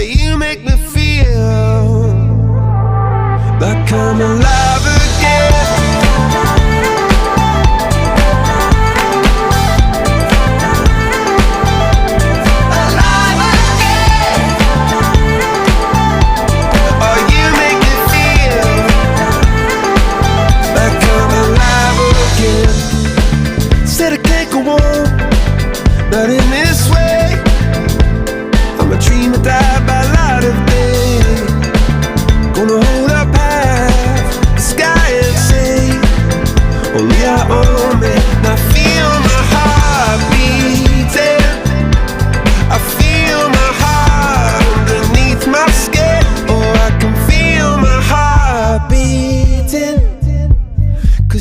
You make me feel like I'm alive again. Alive again. Oh, you make me feel like I'm alive again. Said I can't go on, not in this way.